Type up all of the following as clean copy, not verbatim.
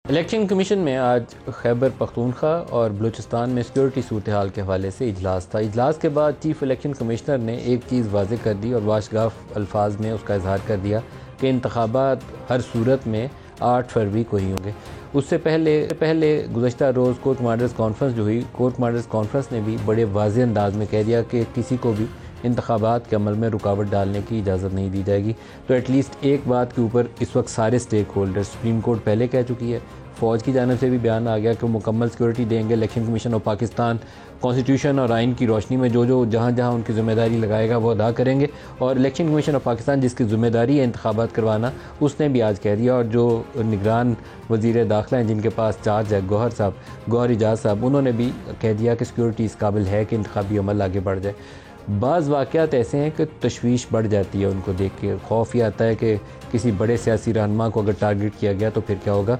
Election commission میں آج خیبر پختونخوا اور بلوچستان میں سیکورٹی صورتحال کے حوالے سے اجلاس تھا۔ اجلاس کے بعد چیف الیکشن کمشنر نے ایک چیز واضح کر دی اور واشگاف الفاظ میں اس کا اظہار کر دیا کہ انتخابات ہر صورت میں 8 فروری کو ہی ہوں گے۔ اس سے پہلے گزشتہ روز کورٹ کمانڈرز کانفرنس جو ہوئی، کورٹ کمانڈرز کانفرنس نے بھی بڑے واضح انداز میں کہہ دیا کہ کسی کو بھی انتخابات کے عمل میں رکاوٹ ڈالنے کی اجازت نہیں دی جائے گی۔ تو ایٹ لیسٹ ایک بات کے اوپر اس وقت سارے سٹیک ہولڈر، سپریم کورٹ پہلے کہہ چکی ہے، فوج کی جانب سے بھی بیان آ گیا کہ وہ مکمل سیکورٹی دیں گے۔ Election commission of Pakistan constitution اور آئین کی روشنی میں جو جہاں ان کی ذمہ داری لگائے گا وہ ادا کریں گے، اور الیکشن کمیشن آف پاکستان جس کی ذمہ داری ہے انتخابات کروانا، اس نے بھی آج کہہ دیا، اور جو نگران وزیر داخلہ ہیں جن کے پاس چارج ہے گوہر اجاز صاحب، انہوں نے بھی کہہ دیا کہ سیکورٹی اس قابل ہے کہ انتخابی عمل آگے بڑھ جائے۔ بعض واقعات ایسے ہیں کہ تشویش بڑھ جاتی ہے ان کو دیکھ کے، خوف یہ آتا ہے کہ کسی بڑے سیاسی رہنما کو اگر ٹارگٹ کیا گیا تو پھر کیا ہوگا۔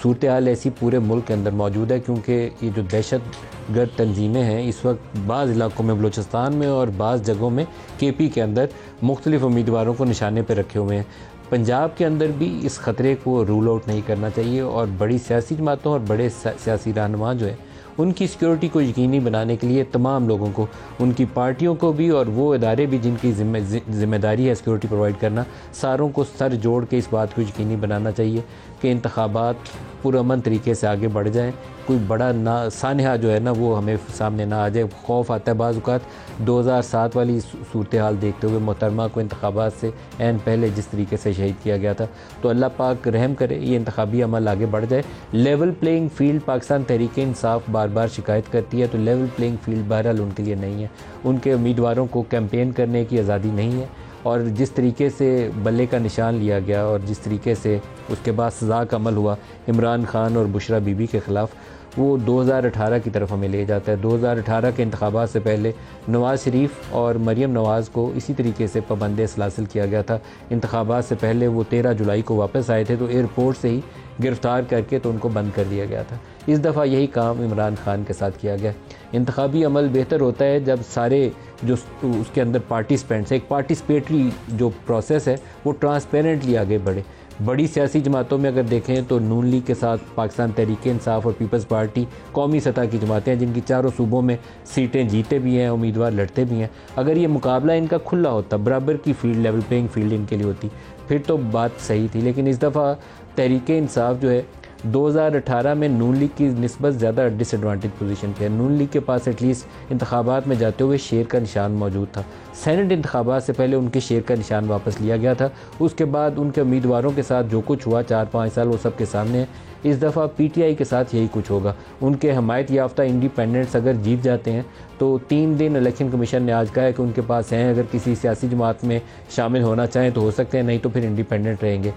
صورتحال ایسی پورے ملک کے اندر موجود ہے، کیونکہ یہ جو دہشت گرد تنظیمیں ہیں اس وقت بعض علاقوں میں بلوچستان میں اور بعض جگہوں میں کے پی کے اندر مختلف امیدواروں کو نشانے پہ رکھے ہوئے ہیں۔ پنجاب کے اندر بھی اس خطرے کو رول آؤٹ نہیں کرنا چاہیے، اور بڑی سیاسی جماعتوں اور بڑے سیاسی رہنما جو ہیں ان کی سیکورٹی کو یقینی بنانے کے لیے تمام لوگوں کو، ان کی پارٹیوں کو بھی اور وہ ادارے بھی جن کی ذمہ داری ہے سیکورٹی پرووائڈ کرنا، ساروں کو سر جوڑ کے اس بات کو یقینی بنانا چاہیے کہ انتخابات پرامن طریقے سے آگے بڑھ جائیں، کوئی بڑا سانحہ جو ہے نا وہ ہمیں سامنے نہ آ جائے۔ خوف آتا ہے بعض اوقات 2007 والی صورتحال دیکھتے ہوئے، محترمہ کو انتخابات سے عین پہلے جس طریقے سے شہید کیا گیا تھا۔ تو اللہ پاک رحم کرے، یہ انتخابی عمل آگے بڑھ جائے۔ Level playing field Pakistan Tehreek Insaf بار بار شکایت کرتی ہے، تو لیول پلینگ فیلڈ بہرحال ان کے لیے نہیں ہے، ان کے امیدواروں کو کیمپین کرنے کی آزادی نہیں ہے، اور جس طریقے سے بلے کا نشان لیا گیا اور جس طریقے سے اس کے بعد سزا کا عمل ہوا عمران خان اور بشرا بی بی کے خلاف، وہ 2018 کی طرف ہمیں لے جاتا ہے۔ 2018 کے انتخابات سے پہلے نواز شریف اور مریم نواز کو اسی طریقے سے پابند سلاسل کیا گیا تھا۔ انتخابات سے پہلے وہ 13 جولائی کو واپس آئے تھے تو ایئرپورٹ سے ہی گرفتار کر کے تو ان کو بند کر دیا گیا تھا۔ اس دفعہ یہی کام عمران خان کے ساتھ کیا گیا۔ انتخابی عمل بہتر ہوتا ہے جب سارے جو اس کے اندر پارٹیسپینٹس، ایک پارٹیسپیٹری جو پروسیس ہے وہ ٹرانسپیرنٹلی آگے بڑھے۔ بڑی سیاسی جماعتوں میں اگر دیکھیں تو نون لیگ کے ساتھ پاکستان تحریک انصاف اور پیپلز پارٹی قومی سطح کی جماعتیں ہیں جن کی چاروں صوبوں میں سیٹیں جیتے بھی ہیں، امیدوار لڑتے بھی ہیں۔ اگر یہ مقابلہ ان کا کھلا ہوتا، برابر کی فیلڈ، لیول پلینگ فیلڈ ان کے لیے ہوتی، پھر تو بات صحیح تھی، لیکن اس دفعہ تحریک انصاف جو ہے 2018 میں نون لیگ کی نسبت زیادہ ڈس ایڈوانٹیج پوزیشن پہ ہے۔ نون لیگ کے پاس ایٹ لیسٹ انتخابات میں جاتے ہوئے شیر کا نشان موجود تھا۔ سینٹ انتخابات سے پہلے ان کے شیر کا نشان واپس لیا گیا تھا، اس کے بعد ان کے امیدواروں کے ساتھ جو کچھ ہوا 4-5 سال وہ سب کے سامنے ہے۔ اس دفعہ پی ٹی آئی کے ساتھ یہی کچھ ہوگا۔ ان کے حمایت یافتہ انڈیپینڈنٹس اگر جیت جاتے ہیں تو 3 دن الیکشن کمیشن نے آج کہا ہے کہ ان کے پاس ہیں، اگر کسی سیاسی جماعت میں شامل ہونا چاہیں تو ہو سکتے ہیں، نہیں تو پھر انڈیپینڈنٹ رہیں گے۔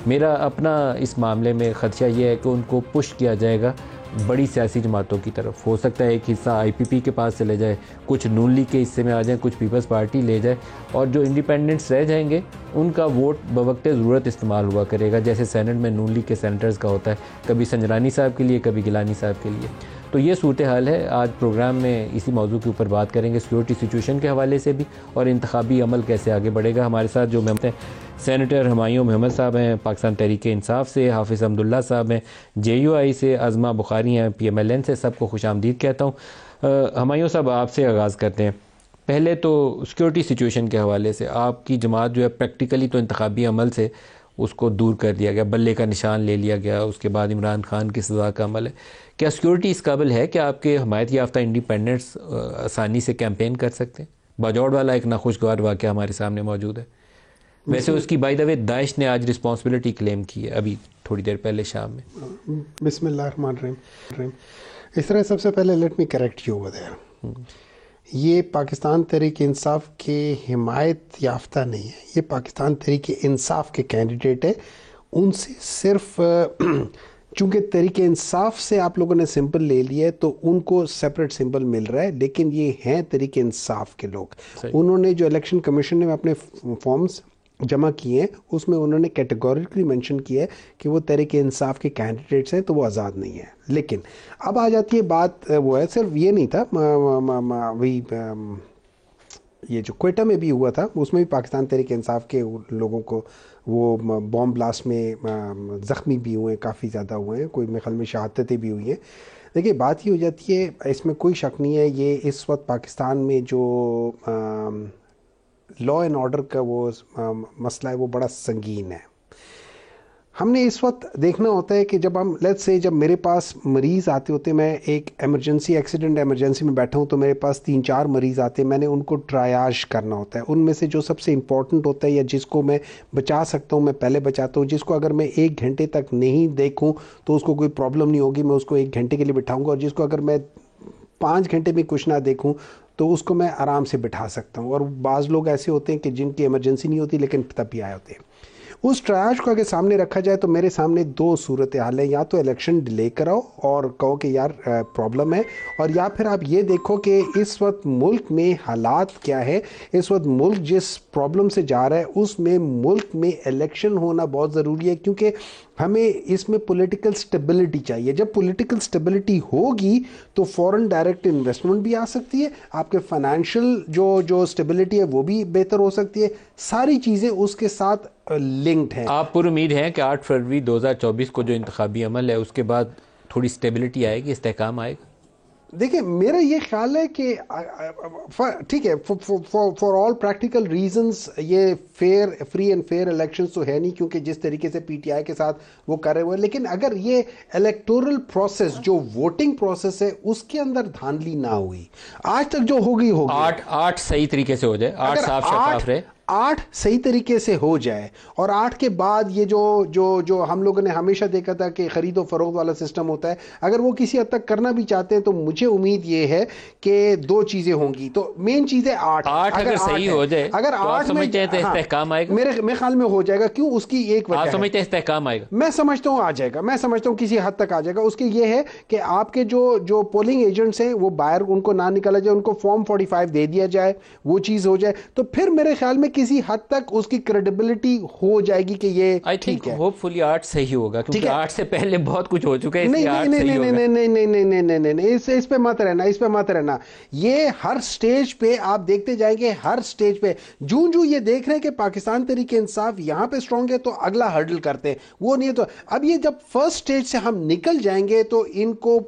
میرا اپنا اس معاملے میں خدشہ یہ ہے کہ ان کو پش کیا جائے گا بڑی سیاسی جماعتوں کی طرف۔ ہو سکتا ہے ایک حصہ آئی پی پی کے پاس چلے جائے، کچھ نون لیگ کے حصے میں آ جائیں، کچھ پیپلز پارٹی لے جائے، اور جو انڈیپینڈنٹس رہ جائیں گے ان کا ووٹ بوقت ضرورت استعمال ہوا کرے گا، جیسے سینٹ میں نون لیگ کے سینیٹرز کا ہوتا ہے، کبھی سنجرانی صاحب کے لیے، کبھی گیلانی صاحب کے لیے۔ تو یہ صورتحال ہے۔ آج پروگرام میں اسی موضوع کے اوپر بات کریں گے، سیکورٹی سچویشن کے حوالے سے بھی، اور انتخابی عمل کیسے آگے بڑھے گا۔ ہمارے ساتھ جو ممبر ہیں، سینیٹر ہمایوں محمد صاحب ہیں پاکستان تحریک انصاف سے، حافظ حمداللہ صاحب ہیں جے یو آئی سے، عظمہ بخاری ہیں پی ایم ایل این سے، سب کو خوش آمدید کہتا ہوں۔ ہمایوں صاحب آپ سے آغاز کرتے ہیں۔ پہلے تو سیکورٹی سچویشن کے حوالے سے آپ کی جماعت جو ہے پریکٹیکلی تو انتخابی عمل سے اس کو دور کر دیا گیا، بلے کا نشان لے لیا گیا، اس کے بعد عمران خان کی سزا کا عمل ہے۔ کیا سیکورٹی اس قابل ہے کہ آپ کے حمایت یافتہ انڈیپینڈنٹس آسانی سے کیمپین کر سکتے ہیں؟ باجوڑ والا ایک ناخوشگوار واقعہ ہمارے سامنے موجود ہے۔ ویسے اس کی بائی دا وے داعش نے آج رسپانسبلٹی کلیم کی ہے، ابھی تھوڑی دیر پہلے شام میں۔ بسم اللہ الرحمن الرحیم۔ اس طرح سب سے پہلے let me correct you over there, یہ پاکستان تحریک انصاف کے حمایت یافتہ نہیں ہے، یہ پاکستان تحریک انصاف کے کینڈیڈیٹ ہیں۔ ان سے صرف چونکہ تحریک انصاف سے آپ لوگوں نے سمبل لے لیا ہے تو ان کو سیپریٹ سمبل مل رہا ہے، لیکن یہ ہیں تحریک انصاف کے لوگ۔ انہوں نے جو الیکشن کمیشن نے اپنے فارمز جمع کیے ہیں اس میں انہوں نے کیٹیگوریکلی مینشن کیا ہے کہ وہ تحریک انصاف کے کینڈیڈیٹس ہیں، تو وہ آزاد نہیں ہیں۔ لیکن اب آ جاتی ہے بات، وہ ہے صرف یہ نہیں تھا، وہی یہ جو کوئٹہ میں بھی ہوا تھا اس میں بھی پاکستان تحریک انصاف کے لوگوں کو وہ بام بلاسٹ میں زخمی بھی ہوئے ہیں, کافی زیادہ ہوئے ہیں, کوئی میرے خیال میں شہادتیں بھی ہوئی ہیں. دیکھیے بات یہ ہو جاتی ہے, اس میں کوئی شک نہیں ہے, یہ اس وقت پاکستان میں جو لا اینڈ آرڈر کا وہ مسئلہ ہے وہ بڑا سنگین ہے. ہم نے اس وقت دیکھنا ہوتا ہے کہ جب ہم لیٹس سے جب میرے پاس مریض آتے ہوتے ہیں, میں ایک ایکسیڈنٹ ایمرجنسی میں بیٹھا ہوں تو میرے پاس 3-4 مریض آتے ہیں, میں نے ان کو ٹرائیاج کرنا ہوتا ہے. ان میں سے جو سب سے امپورٹنٹ ہوتا ہے یا جس کو میں بچا سکتا ہوں میں پہلے بچاتا ہوں, جس کو اگر میں 1 گھنٹے تک نہیں دیکھوں تو اس کو کوئی پرابلم نہیں ہوگی, میں اس کو 1 گھنٹے کے لیے بٹھاؤں گا, اور جس کو اگر میں 5 گھنٹے میں کچھ نہ دیکھوں تو اس کو میں آرام سے بٹھا سکتا ہوں. اور بعض لوگ ایسے ہوتے ہیں کہ جن کی ایمرجنسی نہیں ہوتی لیکن تب بھی آئے ہوتے ہیں. اس ٹرائیاج کو اگر سامنے رکھا جائے تو میرے سامنے 2 صورتحال ہیں, یا تو الیکشن ڈیلے کراؤ اور کہو کہ یار پرابلم ہے, اور یا پھر آپ یہ دیکھو کہ اس وقت ملک میں حالات کیا ہے, اس وقت ملک جس پرابلم سے جا رہا ہے اس میں ملک میں الیکشن ہونا بہت ضروری ہے, کیونکہ ہمیں اس میں پولیٹیکل سٹیبلٹی چاہیے. جب پولیٹیکل سٹیبلٹی ہوگی تو فورن ڈائریکٹ انویسٹمنٹ بھی آ سکتی ہے, آپ کے فائنینشیل جو سٹیبلٹی ہے وہ بھی بہتر ہو سکتی ہے, ساری چیزیں اس کے ساتھ لنکڈ ہیں. آپ پر امید ہیں کہ 8 فروری 2024 کو جو انتخابی عمل ہے اس کے بعد تھوڑی سٹیبلٹی آئے گی, استحکام آئے گا؟ دیکھیں میرا یہ خیال ہے کہ ٹھیک ہے, فار آل پریکٹیکل ریزنز یہ فری اینڈ فیئر الیکشنز تو ہے نہیں, کیونکہ جس طریقے سے پی ٹی آئی کے ساتھ وہ کر رہے ہوئے, لیکن اگر یہ الیکٹورل پروسیس جو ووٹنگ پروسیس ہے اس کے اندر دھاندلی نہ ہوئی, آج تک جو ہوگی 8 صحیح طریقے سے ہو جائے, 8 صاف شفاف رہے, 8 صحیح طریقے سے ہو جائے, اور 8 کے بعد یہ جو ہم لوگوں نے ہمیشہ دیکھا تھا کہ خرید و فروخت والا سسٹم ہوتا ہے, اگر وہ کسی حد تک کرنا بھی چاہتے ہیں تو مجھے امید یہ ہے کہ 2 چیزیں ہوں گی. تو مین چیز ہے 8 اگر صحیح ہو جائے, اگر 8 میں استحکام آئے گا, میرے خیال میں ہو جائے گا. کیوں؟ اس کی ایک وجہ آپ سمجھتے ہیں استحکام آئے گا؟ میں سمجھتا ہوں آ جائے گا, میں سمجھتا ہوں کسی حد تک آ جائے گا. اس کی یہ ہے کہ آپ کے جو پولنگ ایجنٹس ہیں وہ باہر ان کو نہ نکالا جائے, ان کو فارم 45 دے دیا جائے, وہ چیز ہو جائے تو پھر میرے خیال میں کسی حد تک اس کی کریڈیبلٹی ہو جائے گی کہ یہ ٹھیک ہے. ہوپ فلی 8 صحیح ہوگا, کیونکہ 8 سے پہلے بہت کچھ ہو چکا ہے. نہیں, اس پہ مت رہنا. یہ ہر سٹیج پہ آپ دیکھتے جائیں گے, ہر سٹیج پہ جو یہ دیکھ رہے ہیں کہ پاکستان تحریک انصاف یہاں پہ سٹرونگ ہے تو اگلا ہرڈل کرتے ہیں, وہ نہیں ہے. تو اب یہ جب فرسٹ سٹیج سے ہم نکل جائیں گے تو ان کو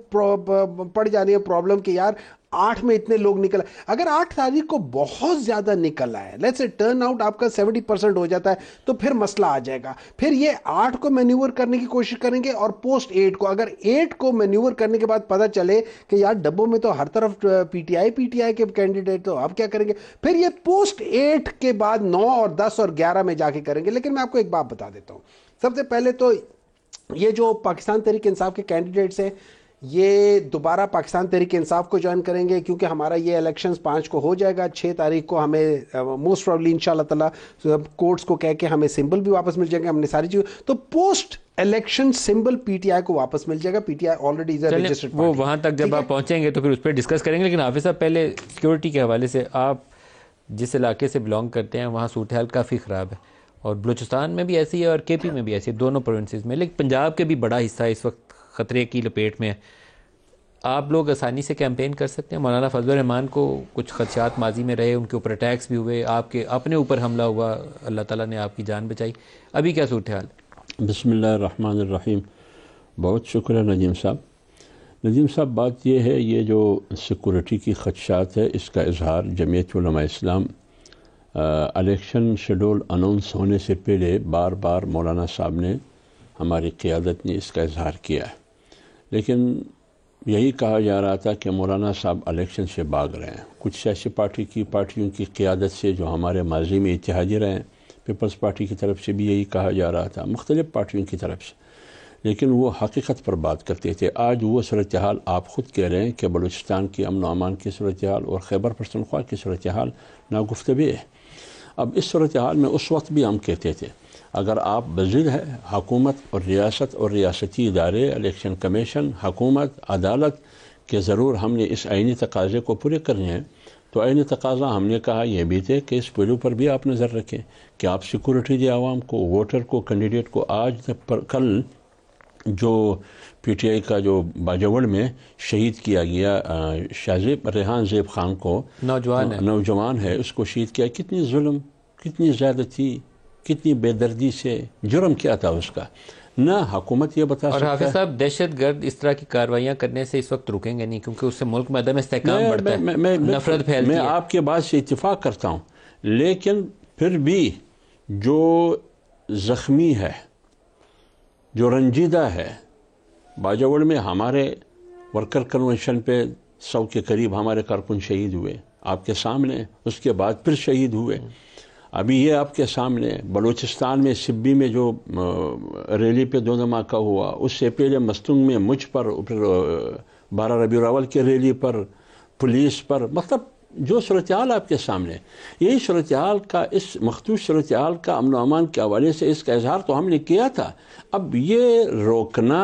پڑ جانی ہے پرابلم کہ یار 8 میں اتنے لوگ نکل, اگر 8 تاریخ کو بہت زیادہ نکل آئے, لیٹس سے ٹرن آؤٹ آپ کا 70% ہو جاتا ہے, تو پھر مسئلہ آ جائے گا. پھر یہ 8 کو مینیور کرنے کی کوشش کریں گے, اور پوسٹ 8 کو, اگر 8 کو مینیور کرنے کے بعد پتہ چلے کہ یار ڈبوں میں تو ہر طرف پی ٹی آئی کے کینڈیڈیٹ, تو آپ کیا کریں گے؟ پھر یہ پوسٹ 8 کے بعد 9 اور 10 اور 11 میں جا کے کریں گے. لیکن میں آپ کو ایک بات بتا دیتا ہوں, سب سے پہلے تو یہ جو پاکستان تحریک انصاف کے کینڈیڈیٹس ہیں یہ دوبارہ پاکستان تحریک انصاف کو جوائن کریں گے, کیونکہ ہمارا یہ الیکشنز 5 کو ہو جائے گا. 6 تاریخ کو ہمیں موسٹ پروبلی انشاءاللہ تعالی کورٹس کو کہہ کے ہمیں سمبل بھی واپس مل جائیں گے, ہم نے ساری چیز, تو post election symbol P T I کو واپس مل جائے گا. P T I already is registered party, وہ وہاں تک جب آپ پہنچیں گے تو پھر اس پہ ڈسکس کریں گے. لیکن حافظ صاحب پہلے سیکیورٹی کے حوالے سے, آپ جس علاقے سے بلانگ کرتے ہیں وہاں صورتحال کافی خراب ہے, اور بلوچستان میں بھی ایسی ہے اور کے پی میں بھی ایسی ہے, دونوں پروونسز میں, لیکن پنجاب کے بھی بڑا حصہ اس وقت خطرے کی لپیٹ میں ہے. آپ لوگ آسانی سے کیمپین کر سکتے ہیں؟ مولانا فضل الرحمان کو کچھ خدشات ماضی میں رہے, ان کے اوپر اٹیکس بھی ہوئے, آپ کے اپنے اوپر حملہ ہوا, اللہ تعالیٰ نے آپ کی جان بچائی, ابھی کیا صورتحال؟ بسم اللہ الرحمن الرحیم. بہت شکریہ ندیم صاحب. ندیم صاحب, بات یہ ہے, یہ جو سیکورٹی کی خدشات ہے اس کا اظہار جمعیت Ulema Islam election schedule announce ہونے سے پہلے بار بار مولانا صاحب نے, ہماری قیادت نے اس کا اظہار کیا ہے. لیکن یہی کہا جا رہا تھا کہ مولانا صاحب الیکشن سے بھاگ رہے ہیں. کچھ سیاسی پارٹیوں کی قیادت سے جو ہمارے ماضی میں اتحادی رہے ہیں, پیپلز پارٹی کی طرف سے بھی یہی کہا جا رہا تھا, مختلف پارٹیوں کی طرف سے, لیکن وہ حقیقت پر بات کرتے تھے. آج وہ صورتحال آپ خود کہہ رہے ہیں کہ بلوچستان کی امن و امان کی صورتحال اور خیبر پختونخوا کی صورتحال ناگفتگو ہے. اب اس صورتحال میں اس وقت بھی ہم کہتے تھے اگر آپ بضد ہے حکومت اور ریاست اور ریاستی ادارے, الیکشن کمیشن, حکومت, عدالت کہ ضرور ہم نے اس آئینی تقاضے کو پورے کرنے ہیں, تو آئینی تقاضا ہم نے کہا یہ بھی تھے کہ اس پہلو پر بھی آپ نظر رکھیں کہ آپ سیکورٹی دیں عوام کو, ووٹر کو, کینڈیڈیٹ کو. آج کل جو پی ٹی آئی کا جو باجوڑ میں شہید کیا گیا ریحان زیب خان کو, نوجوان ہے, اس کو شہید کیا, کتنی ظلم, کتنی زیادتی, کتنی بے دردی سے، جرم کیا تھا اس کا، نہ حکومت یہ بتا اور سکتا حافظ ہے. صاحب دہشت گرد اس طرح کی کارروائیاں کرنے سے اس وقت رکیں گے نہیں، کیونکہ اس سے ملک میں عدم استحکام بڑھتا ہے، نفرت پھیلتی میں ہے. آپ کے بات سے اتفاق کرتا ہوں، لیکن پھر بھی جو زخمی ہے، جو رنجیدہ ہے، باجوڑ میں ہمارے ورکر کنونشن پہ 100 کے قریب ہمارے کارکن شہید ہوئے آپ کے سامنے، اس کے بعد پھر شہید ہوئے. ابھی یہ آپ کے سامنے بلوچستان میں سبی میں جو ریلی پہ 2 دھماکہ ہوا، اس سے پہلے مستنگ میں مجھ پر، پھر 12 ربیع الاول کے ریلی پر، پولیس پر، مطلب جو صورتحال آپ کے سامنے، یہی صورتحال کا، اس مخصوص صورتحال کا امن و امان کے حوالے سے اس کا اظہار تو ہم نے کیا تھا. اب یہ روکنا،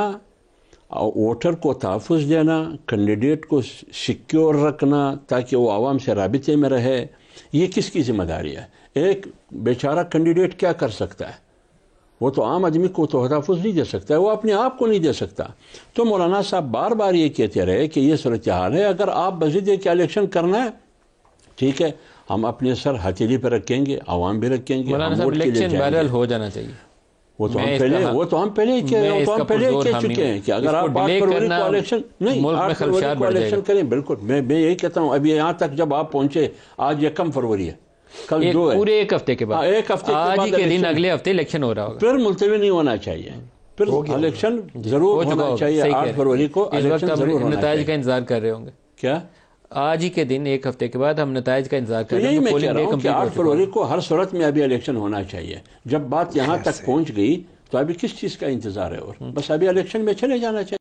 ووٹر کو تحفظ دینا، کینڈیڈیٹ کو سیکیور رکھنا تاکہ وہ عوام سے رابطے میں رہے، یہ کس کی ذمہ داری ہے؟ ایک بیچارہ کینڈیڈیٹ کیا کر سکتا ہے؟ وہ تو عام آدمی کو تو تحفظ نہیں دے سکتا ہے، وہ اپنے آپ کو نہیں دے سکتا. تو مولانا صاحب بار بار یہ کہتے رہے کہ یہ صورتحال ہے، اگر آپ مزید کہ الیکشن کرنا ہے ٹھیک ہے، ہم اپنے سر ہتھیلی پہ رکھیں گے، عوام بھی رکھیں گے، مولانا ہم صاحب ووٹ کے لیے الیکشن جائیں گے. بہرحال ہو جانا چاہیے. وہ تو ہم پہلے کہہ چکے ہیں کہ اگر آپ 8 فروری کو الیکشن نہیں، 8 فروری کو الیکشن کریں. بالکل میں یہی کہتا ہوں. ابھی یہاں تک جب آپ پہنچے، آج 1 فروری ہے، کل 2 ہے، پورے 1 ہفتے کے بعد، ایک ہفتے کے بعد آج ہی کے دن اگلے ہفتے الیکشن ہو رہا ہوگا. پھر ملتوی نہیں ہونا چاہیے، پھر الیکشن ضرور ہونا چاہیے. 8 فروری کو الیکشن ضرور ہونا نتائج چاہیے. کا انتظار کر رہے ہوں گے کیا آج ہی کے دن 1 ہفتے کے بعد ہم نتائج کا انتظار کر رہے ہیں؟ یہی میں کہہ رہا ہوں کہ 8 فروری کو ہر صورت میں ابھی الیکشن ہونا چاہیے. جب بات یہاں تک پہنچ گئی تو ابھی کس چیز کا انتظار ہے؟ اور بس ابھی الیکشن میں چلے جانا چاہیے.